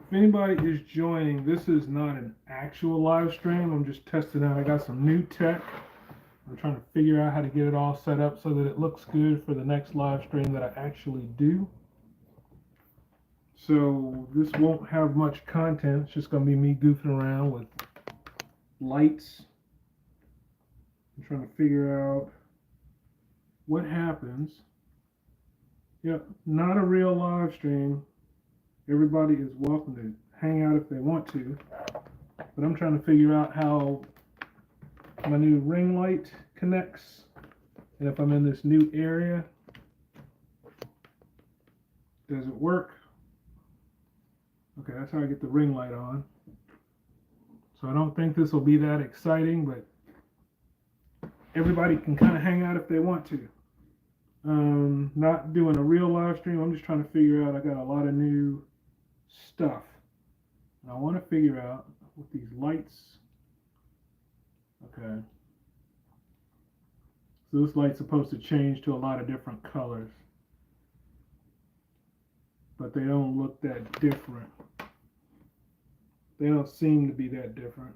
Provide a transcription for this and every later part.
If anybody is joining, this is not an actual live stream. I'm just testing out. I got some new tech. I'm trying to figure out how to get it all set up so that it looks good for the next live stream that I actually do. So this won't have much content. It's just going to be me goofing around with lights. I'm trying to figure out what happens. Yep, not a real live stream. Everybody is welcome to hang out if they want to. But I'm trying to figure out how my new ring light connects. And if I'm in this new area, does it work? Okay, that's how I get the ring light on. So I don't think this will be that exciting, but everybody can kind of hang out if they want to. Not doing a real live stream. I'm just trying to figure out. I got a lot of new stuff. And I want to figure out with these lights. Okay. So this light's supposed to change to a lot of different colors. But they don't look that different. They don't seem to be that different.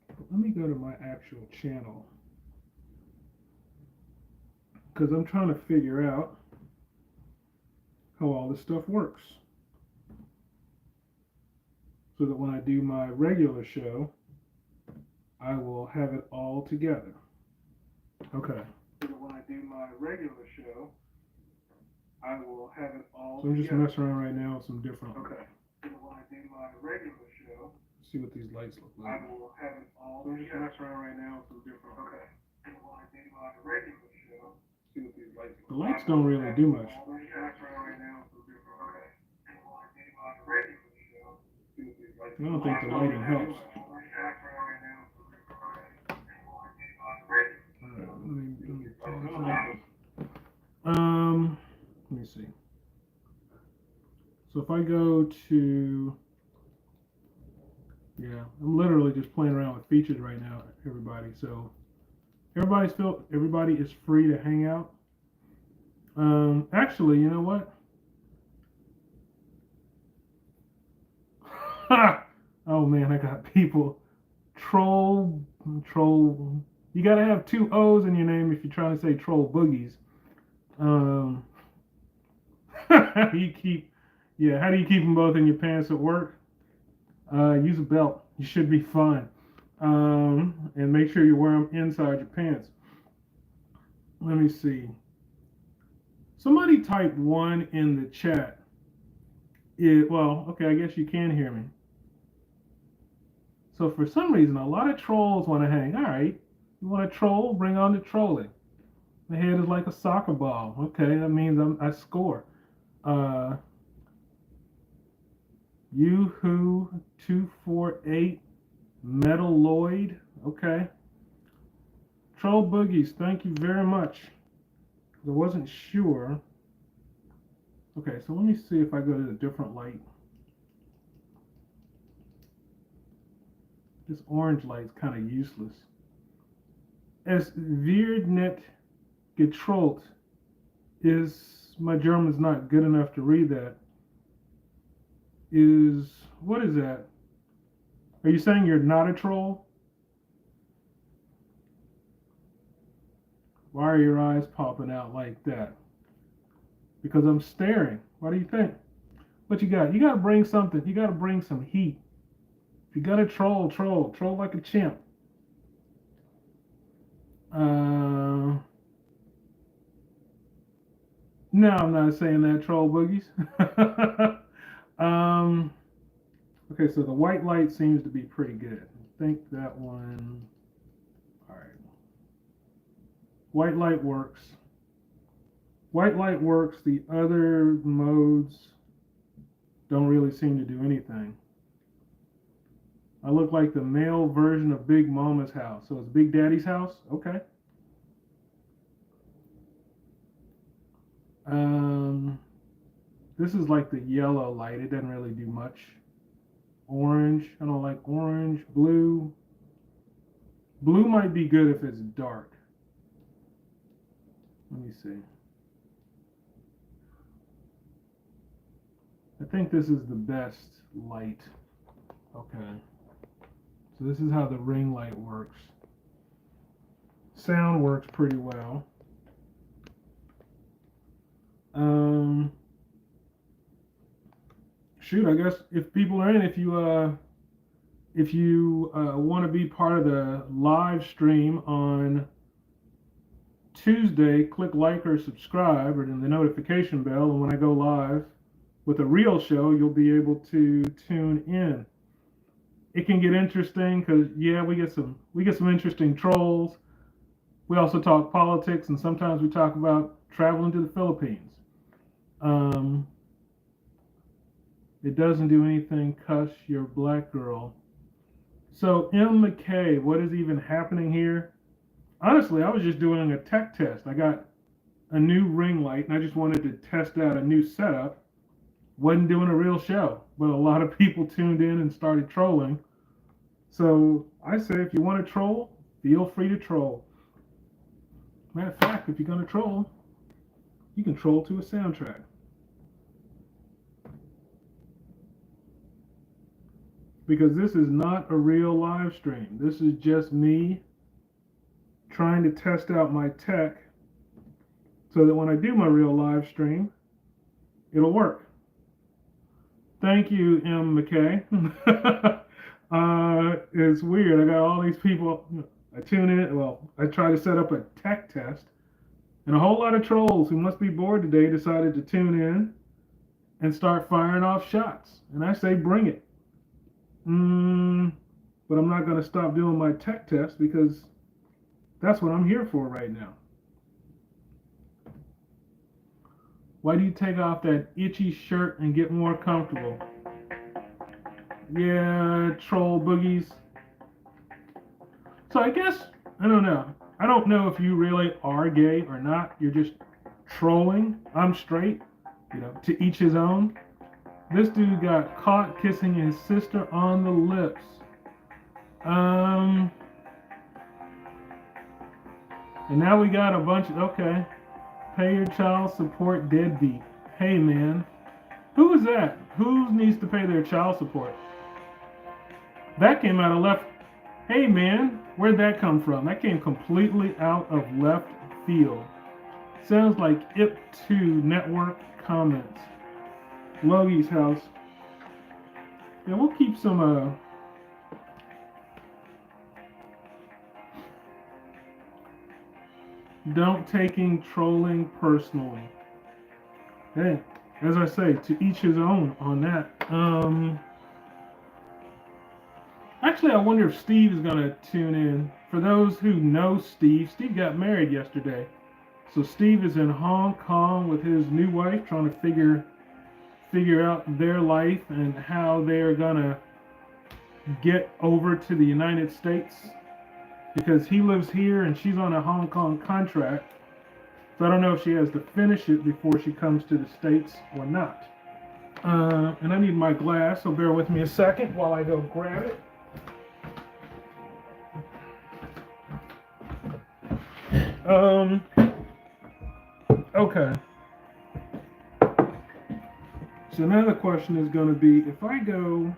But let me go to my actual channel. Because I'm trying to figure out how all this stuff works. So that when I do my regular show, I will have it all together. Okay. So that when I do my regular show, I will have it all together. So I'm just messing around right now with some different. Okay. So when I do my regular show, see what these lights look like. I will have it all together. So I'm just messing around right now with some different. Okay. So when I do my regular show, see what these lights look like. The lights don't really do much. I don't think the lighting helps. Let me see. So if I go to, yeah, I'm literally just playing around with features right now, everybody. So everybody is free to hang out. Actually, you know what? Oh man, I got people. Troll. You gotta have two O's in your name if you're trying to say troll boogies. How do you keep them both in your pants at work? Use a belt. You should be fine. And make sure you wear them inside your pants. Let me see. Somebody type 1 in the chat. Well, okay, I guess you can hear me. So for some reason, a lot of trolls want to hang. All right, you want to troll? Bring on the trolling. The head is like a soccer ball. Okay, that means I score. Yoo-hoo248 Metalloid. Okay. Troll Boogies, thank you very much. I wasn't sure. Okay, so let me see if I go to a different light. This orange light's kind of useless. Es wird nicht getrollt is, my German's not good enough to read that. What is that? Are you saying you're not a troll? Why are your eyes popping out like that? Because I'm staring. What do you think? What you got? You got to bring something. You got to bring some heat. If you got to troll like a chimp. No, I'm not saying that, troll boogies. Okay, so the white light seems to be pretty good. I think that one. All right. White light works. White light works. The other modes don't really seem to do anything. I look like the male version of Big Mama's house. So it's Big Daddy's house? Okay. This is like the yellow light. It doesn't really do much. Orange. I don't like orange. Blue. Blue might be good if it's dark. Let me see. I think this is the best light. Okay. So this is how the ring light works. Sound works pretty well. Shoot, I guess if people are in, if you want to be part of the live stream on Tuesday, click like or subscribe or then the notification bell, and when I go live with a real show, you'll be able to tune in. It can get interesting because we get some interesting trolls. We also talk politics, and sometimes we talk about traveling to the Philippines. It doesn't do anything, cuss your black girl. So M. McKay, what is even happening here? Honestly, I was just doing a tech test. I got a new ring light, and I just wanted to test out a new setup. Wasn't doing a real show, but a lot of people tuned in and started trolling. So I say, if you want to troll, feel free to troll. Matter of fact, if you're going to troll, you can troll to a soundtrack. Because this is not a real live stream. This is just me trying to test out my tech so that when I do my real live stream, it'll work. Thank you, M. McKay. It's weird. I got all these people. I tune in. Well, I try to set up a tech test, and a whole lot of trolls who must be bored today decided to tune in and start firing off shots. And I say, bring it. But I'm not going to stop doing my tech test because that's what I'm here for right now. Why do you take off that itchy shirt and get more comfortable? Yeah, troll boogies. So I guess, I don't know. I don't know if you really are gay or not. You're just trolling. I'm straight. To each his own. This dude got caught kissing his sister on the lips. And now we got a bunch of, okay. Pay your child support, deadbeat. Hey, man. Who is that? Who needs to pay their child support? That came out of left. Hey, man. Where'd that come from? That came completely out of left field. Sounds like IP2 network comments. Logie's house. Yeah, we'll keep some don't taking trolling personally. Hey, as I say, to each his own on that. Actually, I wonder if Steve is going to tune in. For those who know Steve got married yesterday. So Steve is in Hong Kong with his new wife, trying to figure out their life and how they're gonna get over to the United States, because he lives here and she's on a Hong Kong contract. So I don't know if she has to finish it before she comes to the States or not. And I need my glass, so bear with me a second while I go grab it. Okay. So now the question is going to be, if I go,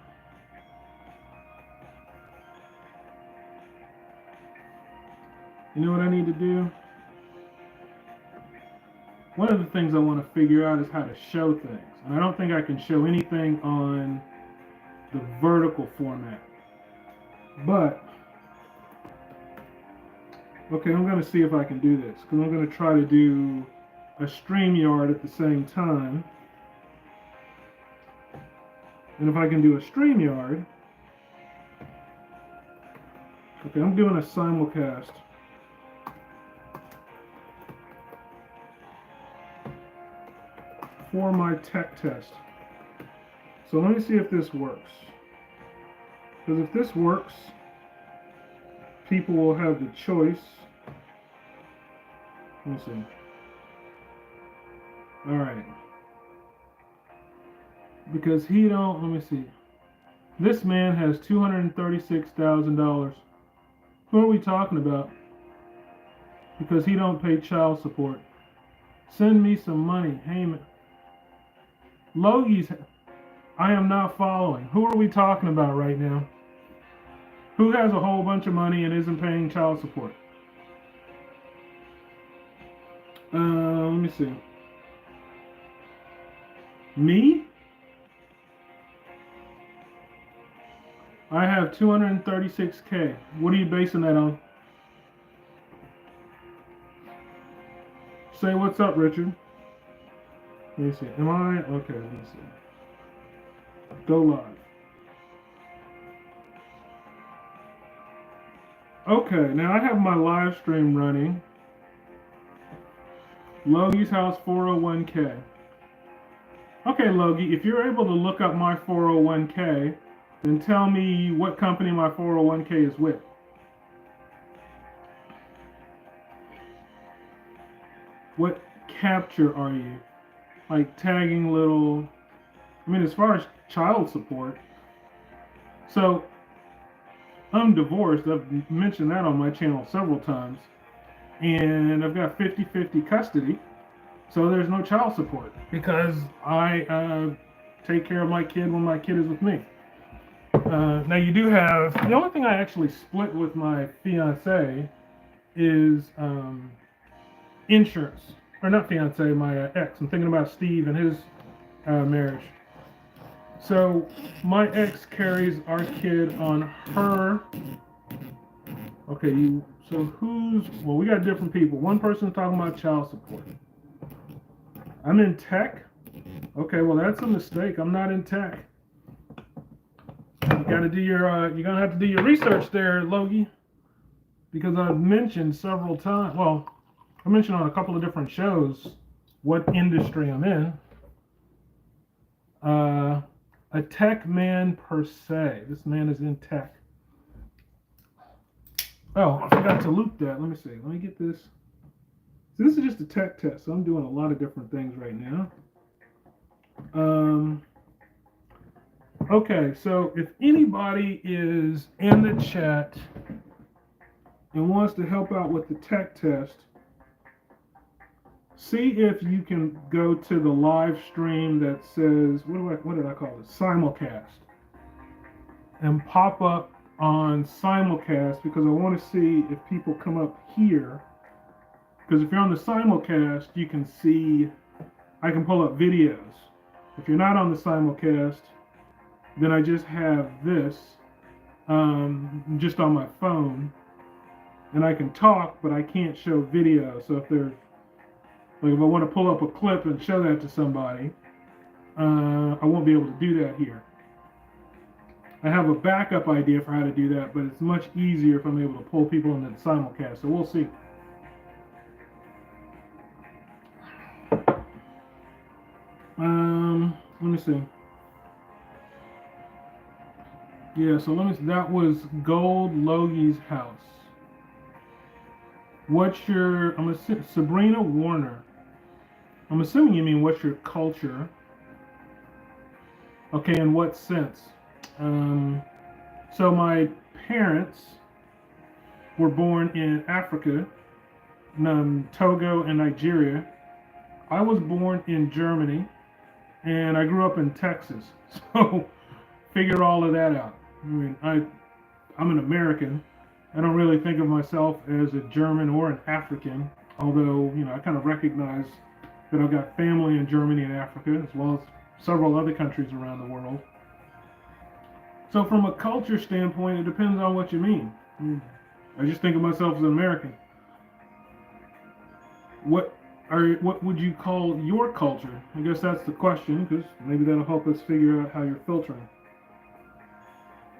you know what I need to do? One of the things I want to figure out is how to show things. And I don't think I can show anything on the vertical format. But, okay, I'm going to see if I can do this, because I'm going to try to do a StreamYard at the same time. And if I can do a StreamYard, okay, I'm doing a simulcast. For my tech test. So let me see if this works. Because if this works, people will have the choice. Let me see. All right. Because he don't, let me see. This man has $236,000. Who are we talking about? Because he don't pay child support. Send me some money. Hey, man. Logie's, I am not following. Who are we talking about right now? Who has a whole bunch of money and isn't paying child support? Let me see. Me? I have 236K. What are you basing that on? Say what's up, Richard. Let me see. Am I? Okay, let me see. Go live. Okay, now I have my live stream running. Logie's House 401k. Okay, Logie, if you're able to look up my 401k, then tell me what company my 401k is with. What capture are you? Like tagging little, I mean, as far as child support. So, I'm divorced. I've mentioned that on my channel several times. And I've got 50-50 custody. So there's no child support because I take care of my kid when my kid is with me. Now you do have, the only thing I actually split with my fiance is insurance. Or not fiance, my ex. I'm thinking about Steve and his marriage. So my ex carries our kid on her. Okay, so well, we got different people. One person's talking about child support. I'm in tech? Okay, well that's a mistake. I'm not in tech. You gotta do your you're gonna have to do your research there, Logie. Because I've mentioned several times, well, I mentioned on a couple of different shows what industry I'm in. A tech man per se. This man is in tech. Oh, I forgot to loop that. Let me see. Let me get this. So this is just a tech test. So I'm doing a lot of different things right now. Okay, so if anybody is in the chat and wants to help out with the tech test, see if you can go to the live stream that says, what did I call it? Simulcast. And pop up on simulcast because I want to see if people come up here. Because if you're on the simulcast, you can see, I can pull up videos. If you're not on the simulcast, then I just have this just on my phone. And I can talk, but I can't show video. So if there's, like if I want to pull up a clip and show that to somebody, I won't be able to do that here. I have a backup idea for how to do that, but it's much easier if I'm able to pull people into the simulcast. So we'll see. Let me see. Yeah, so that was Gold Logie's house. What's your, Sabrina Warner. I'm assuming you mean what's your culture? Okay, in what sense? So my parents were born in Africa, Togo and Nigeria. I was born in Germany, and I grew up in Texas. So figure all of that out. I mean, I'm an American. I don't really think of myself as a German or an African, although, I kind of recognize that I've got family in Germany and Africa, as well as several other countries around the world. So from a culture standpoint, it depends on what you mean. I just think of myself as an American. What would you call your culture? I guess that's the question, because maybe that'll help us figure out how you're filtering.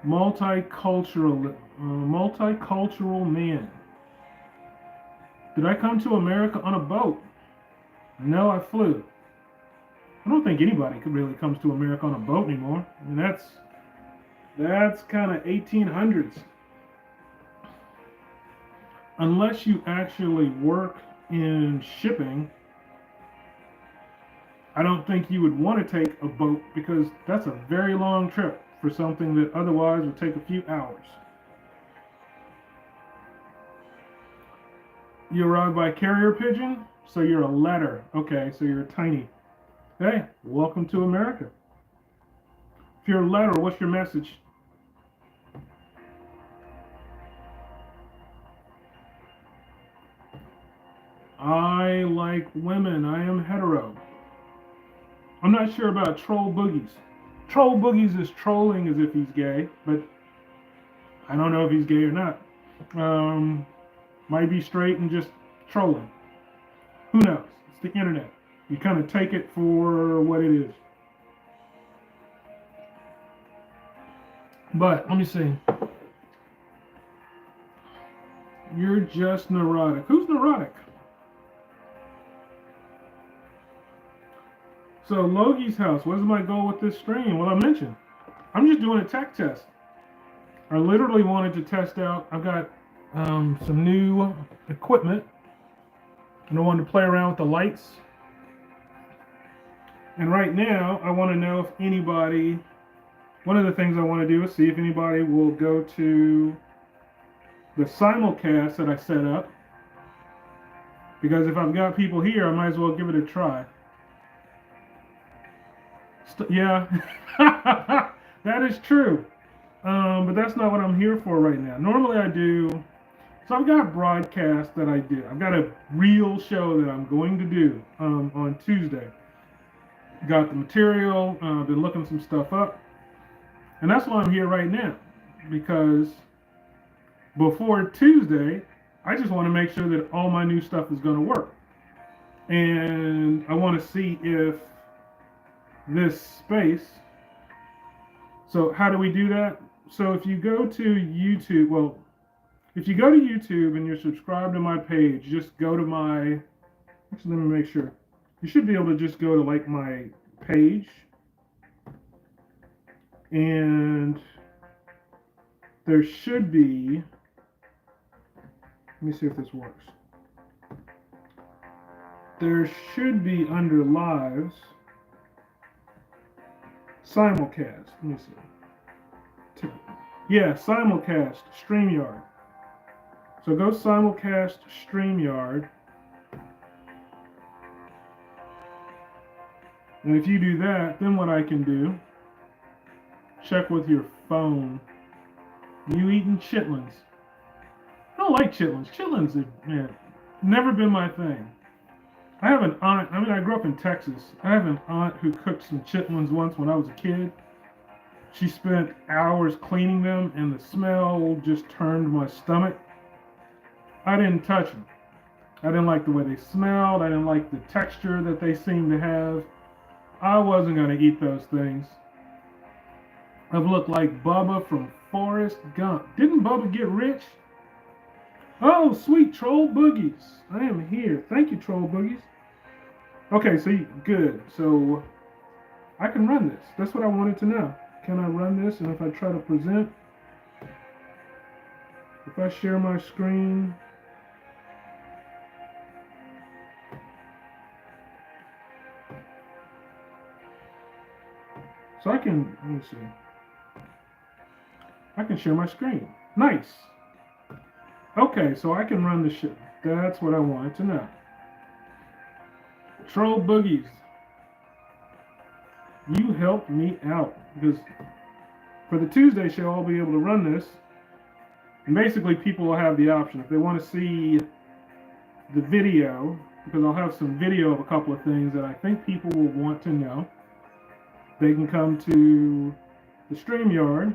Multicultural man. Did I come to America on a boat? No, I flew. I don't think anybody really comes to America on a boat anymore. I mean, that's kind of 1800s. Unless you actually work in shipping, I don't think you would want to take a boat because that's a very long trip for something that otherwise would take a few hours. You arrive by carrier pigeon, so you're a letter. Okay, so you're tiny. Hey, welcome to America. If you're a letter, what's your message? I like women. I am hetero. I'm not sure about Troll Boogies. Troll Boogies is trolling as if he's gay, but I don't know if he's gay or not. Might be straight and just trolling. Who knows? It's the internet. You kind of take it for what it is. But let me see. You're just neurotic. Who's neurotic? So Logi's house. What is my goal with this stream? Well, I mentioned I'm just doing a tech test. I literally wanted to test out. I've got some new equipment, and I wanted to play around with the lights. And right now, I want to know if anybody. One of the things I want to do is see if anybody will go to the simulcast that I set up. Because if I've got people here, I might as well give it a try. Yeah, that is true. But that's not what I'm here for right now. Normally I do. So I've got broadcasts that I do. I've got a real show that I'm going to do on Tuesday. Got the material. Been looking some stuff up. And that's why I'm here right now. Because before Tuesday, I just want to make sure that all my new stuff is going to work. And I want to see if this space. So how do we do that? So if you go to YouTube, well, if you go to YouTube and you're subscribed to my page, just go to my, actually let me make sure. You should be able to just go to like my page, and there should be, let me see if this works. There should be under lives, simulcast. Let me see. Yeah, simulcast, StreamYard. So go simulcast, StreamYard. And if you do that, then what I can do, check with your phone. You eating chitlins? I don't like chitlins. Chitlins, man, never been my thing. I have an aunt, I grew up in Texas. I have an aunt who cooked some chitlins once when I was a kid. She spent hours cleaning them, and the smell just turned my stomach. I didn't touch them. I didn't like the way they smelled. I didn't like the texture that they seemed to have. I wasn't going to eat those things. I've looked like Bubba from Forrest Gump. Didn't Bubba get rich? Oh, sweet Troll Boogies. I am here. Thank you, Troll Boogies. Okay, so good. So I can run this. That's what I wanted to know. Can I run this? And if I try to present, if I share my screen, so I can, let me see. I can share my screen. Nice. Okay, so I can run the show. That's what I wanted to know. Troll Boogies, you helped me out, because for the Tuesday show, I'll be able to run this. And basically, people will have the option. If they want to see the video, because I'll have some video of a couple of things that I think people will want to know, they can come to the StreamYard.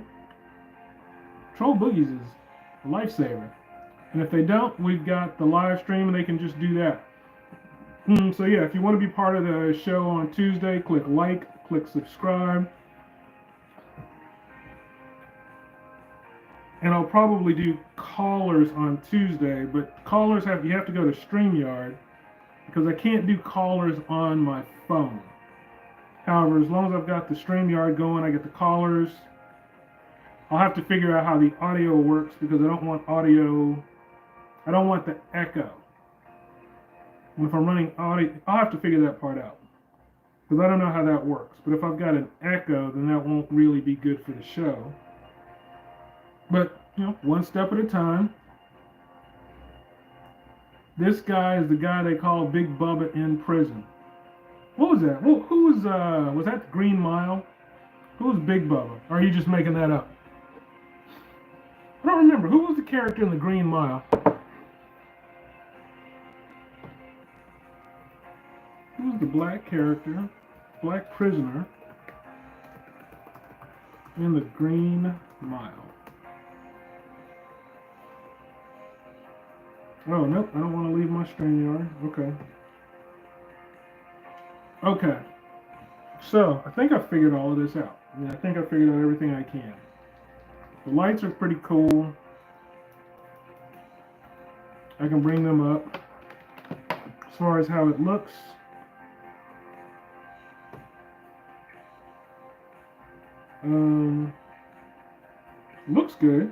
Troll Boogies is a lifesaver. And if they don't, we've got the live stream, and they can just do that. So yeah, if you want to be part of the show on Tuesday, click like, click subscribe. And I'll probably do callers on Tuesday, but callers you have to go to StreamYard, because I can't do callers on my phone. However, as long as I've got the StreamYard going, I get the callers. I'll have to figure out how the audio works, because I don't want the echo. And if I'm running audio, I'll have to figure that part out, because I don't know how that works. But if I've got an echo, then that won't really be good for the show. But, one step at a time. This guy is the guy they call Big Bubba in prison. What was that? Who was that Green Mile? Who's Big Bubba? Or are you just making that up? I don't remember. Who was the character in the Green Mile? Who was the black character, black prisoner in the Green Mile? Oh, nope. I don't want to leave my StreamYard. Okay. Okay. So, I think I figured all of this out. I think I figured out everything I can. The lights are pretty cool. I can bring them up. As far as how it looks, looks good.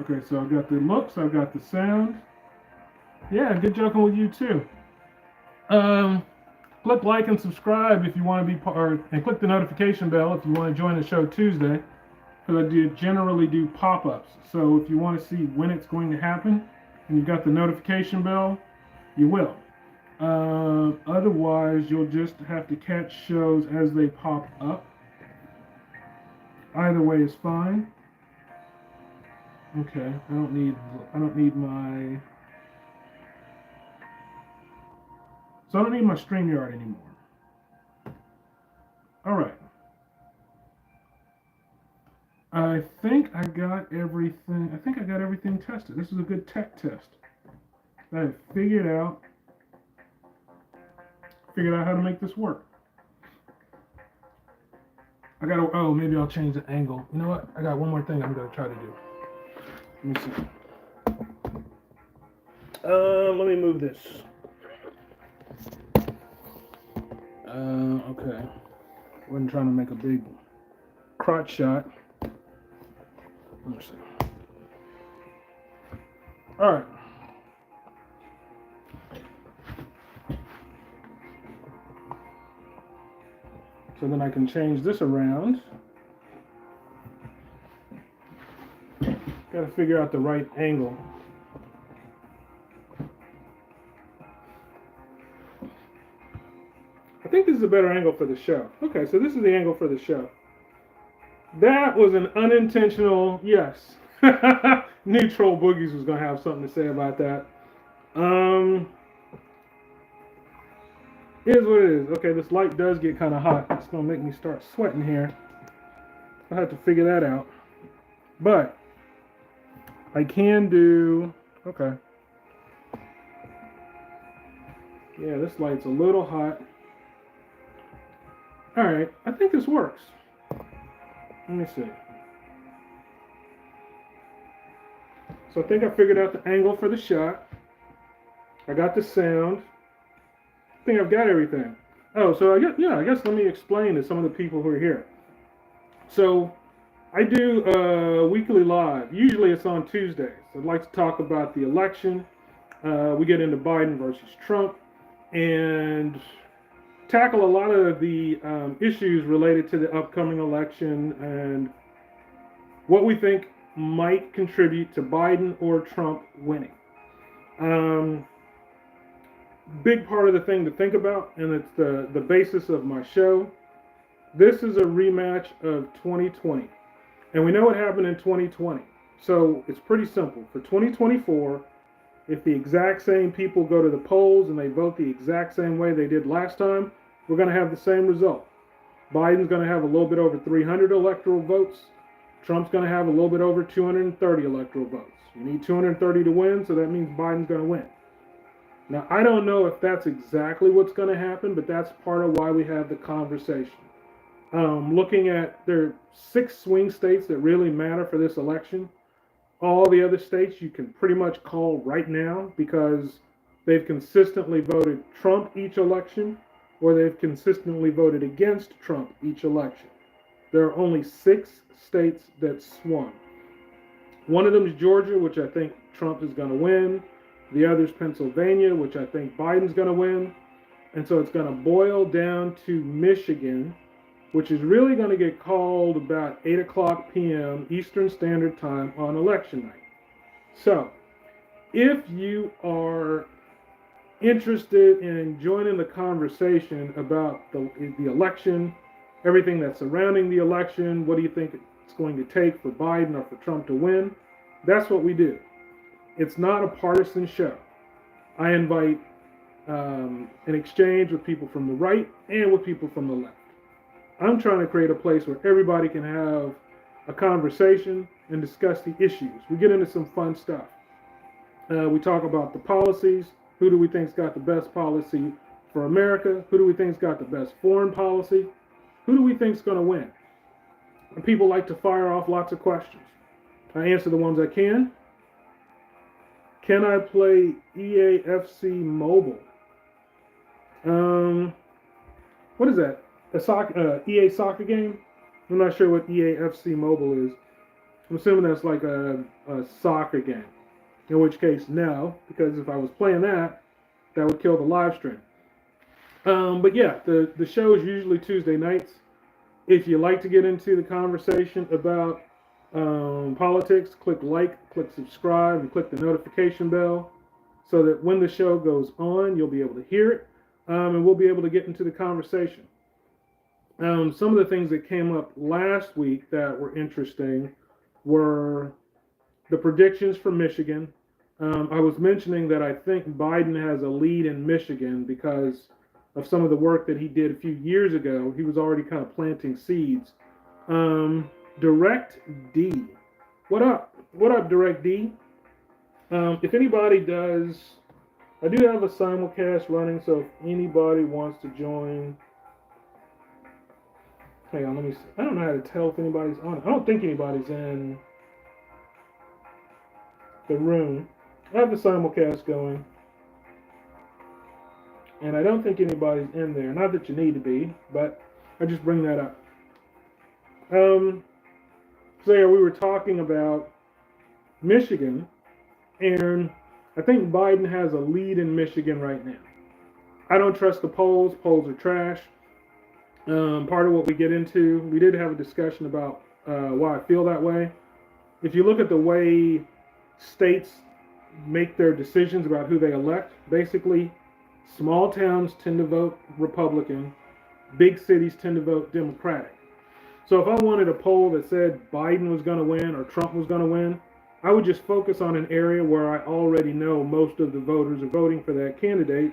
Okay, so I've got the looks, I've got the sound. Yeah, good joking with you too. Click like and subscribe if you want to be part, and click the notification bell if you want to join the show Tuesday, because I generally do pop-ups. So if you want to see when it's going to happen, and you've got the notification bell, you will. Otherwise, you'll just have to catch shows as they pop up. Either way is fine. Okay, I don't need my StreamYard anymore. All right. I think I got everything tested. This is a good tech test. I figured out how to make this work. Maybe I'll change the angle. You know what? I got one more thing I'm going to try to do. Let me see. Let me move this. Okay. Wasn't trying to make a big crotch shot. Let me see. All right. So then I can change this around. Got to figure out the right angle. I think this is a better angle for the show. Okay, so this is the angle for the show. That was an unintentional, yes. Neutral Boogies was going to have something to say about that. Here's what it is. Okay, this light does get kind of hot. It's going to make me start sweating here. I'll have to figure that out. But I can do... Okay. Yeah, this light's a little hot. Alright, I think this works. Let me see. So I think I figured out the angle for the shot. I got the sound. I think I've got everything. Oh, so I guess let me explain to some of the people who are here. So I do a weekly live. Usually it's on Tuesdays. I'd like to talk about the election. We get into Biden versus Trump and tackle a lot of the issues related to the upcoming election and what we think might contribute to Biden or Trump winning. Big part of the thing to think about, and it's the basis of my show. This is a rematch of 2020. And we know what happened in 2020. So it's pretty simple. For 2024, if the exact same people go to the polls and they vote the exact same way they did last time, we're going to have the same result. Biden's going to have a little bit over 300 electoral votes. Trump's going to have a little bit over 230 electoral votes. You need 230 to win, so that means Biden's going to win. Now, I don't know if that's exactly what's going to happen, but that's part of why we have the conversation. Looking at, there are 6 swing states that really matter for this election. All the other states you can pretty much call right now because they've consistently voted Trump each election or they've consistently voted against Trump each election. There are only 6 states that swung. One of them is Georgia, which I think Trump is going to win. The other is Pennsylvania, which I think Biden's going to win. And so it's going to boil down to Michigan, which is really going to get called about 8 o'clock p.m. Eastern Standard Time on election night. So, if you are interested in joining the conversation about the election, everything that's surrounding the election, what do you think it's going to take for Biden or for Trump to win? That's what we do. It's not a partisan show. I invite an exchange with people from the right and with people from the left. I'm trying to create a place where everybody can have a conversation and discuss the issues. We get into some fun stuff. We talk about the policies. Who do we think's got the best policy for America? Who do we think's got the best foreign policy? Who do we think's going to win? And people like to fire off lots of questions. I answer the ones I can. Can I play EAFC Mobile? What is that? A EA soccer game? I'm not sure what EAFC Mobile is. I'm assuming that's like a soccer game. In which case, no, because if I was playing that, that would kill the live stream. But yeah, the show is usually Tuesday nights. If you like to get into the conversation about politics, click like, click subscribe, and click the notification bell so that when the show goes on, you'll be able to hear it, and we'll be able to get into the conversation. Some of the things that came up last week that were interesting were the predictions for Michigan. I was mentioning that I think Biden has a lead in Michigan because of some of the work that he did a few years ago. He was already kind of planting seeds. Direct D. What up? What up, Direct D? If anybody does, I do have a simulcast running, so if anybody wants to join, hang on, let me see. I don't know how to tell if anybody's on. I don't think anybody's in the room. I have the simulcast going, and I don't think anybody's in there. Not that you need to be, but I just bring that up. So yeah, we were talking about Michigan, and I think Biden has a lead in Michigan right now. I don't trust the polls. Polls are trash. Part of what we get into, we did have a discussion about why I feel that way. If you look at the way states make their decisions about who they elect, basically, small towns tend to vote Republican, big cities tend to vote Democratic. So if I wanted a poll that said Biden was going to win or Trump was going to win, I would just focus on an area where I already know most of the voters are voting for that candidate.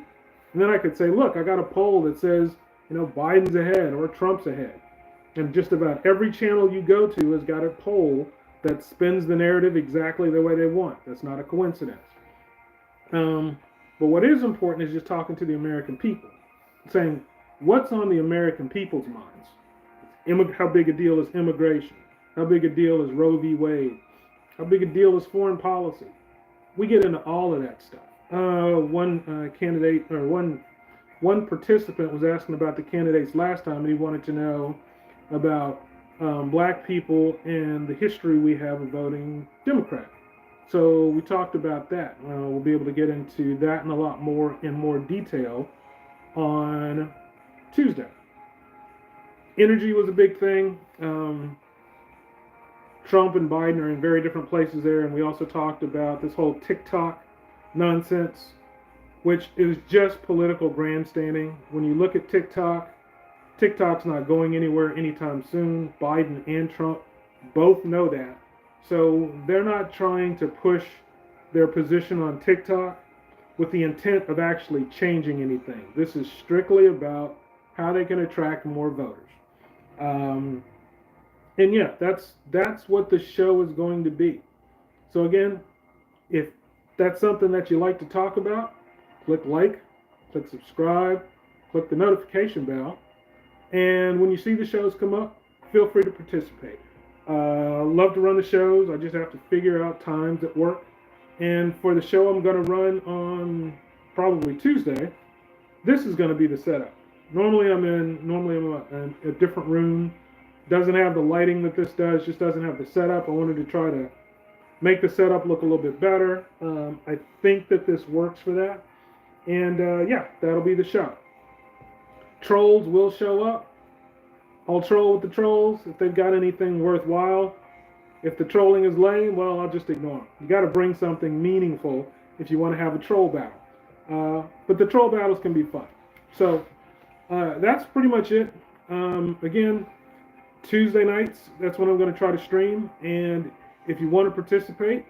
And then I could say, look, I got a poll that says, Biden's ahead or Trump's ahead. And just about every channel you go to has got a poll that spins the narrative exactly the way they want. That's not a coincidence. But what is important is just talking to the American people, saying, what's on the American people's minds? How big a deal is immigration? How big a deal is Roe v. Wade? How big a deal is foreign policy? We get into all of that stuff. One participant was asking about the candidates last time, and he wanted to know about black people and the history we have of voting Democrat. So we talked about that. We'll be able to get into that and a lot more in more detail on Tuesday. Energy was a big thing. Trump and Biden are in very different places there, and we also talked about this whole TikTok nonsense, which is just political grandstanding. When you look at TikTok's not going anywhere anytime soon. Biden and Trump both know that. So they're not trying to push their position on TikTok with the intent of actually changing anything. This is strictly about how they can attract more voters. And yeah, that's what the show is going to be. So again, if that's something that you like to talk about, click like, click subscribe, click the notification bell, and when you see the shows come up, feel free to participate. Love to run the shows. I just have to figure out times at work. And for the show I'm going to run on probably Tuesday, this is going to be the setup. Normally I'm in a different room. Doesn't have the lighting that this does. Just doesn't have the setup. I wanted to try to make the setup look a little bit better. I think that this works for that. And yeah, that'll be the show. Trolls will show up. I'll troll with the trolls if they've got anything worthwhile. If the trolling is lame, well, I'll just ignore them. You got to bring something meaningful if you want to have a troll battle. But the troll battles can be fun. So that's pretty much it. Again, Tuesday nights, that's when I'm going to try to stream. And if you want to participate,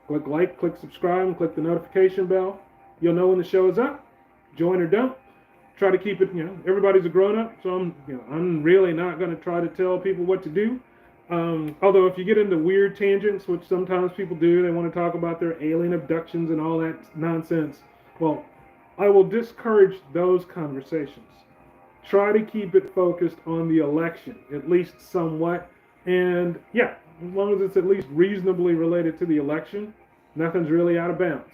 click like, click subscribe, and click the notification bell. You'll know when the show is up. Join or don't. Try to keep it, everybody's a grown up, so I'm really not going to try to tell people what to do. Although if you get into weird tangents, which sometimes people do, they want to talk about their alien abductions and all that nonsense. Well, I will discourage those conversations. Try to keep it focused on the election, at least somewhat. And yeah, as long as it's at least reasonably related to the election, nothing's really out of bounds.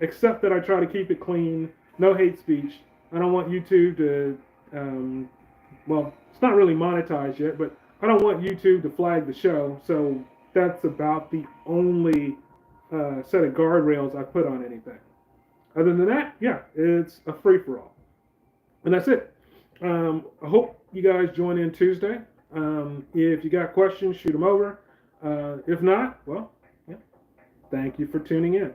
Except that I try to keep it clean, no hate speech. I don't want YouTube to, well, it's not really monetized yet, but I don't want YouTube to flag the show. So that's about the only set of guardrails I put on anything. Other than that, yeah, it's a free-for-all. And that's it. I hope you guys join in Tuesday. If you got questions, shoot them over. If not, well, yeah, thank you for tuning in.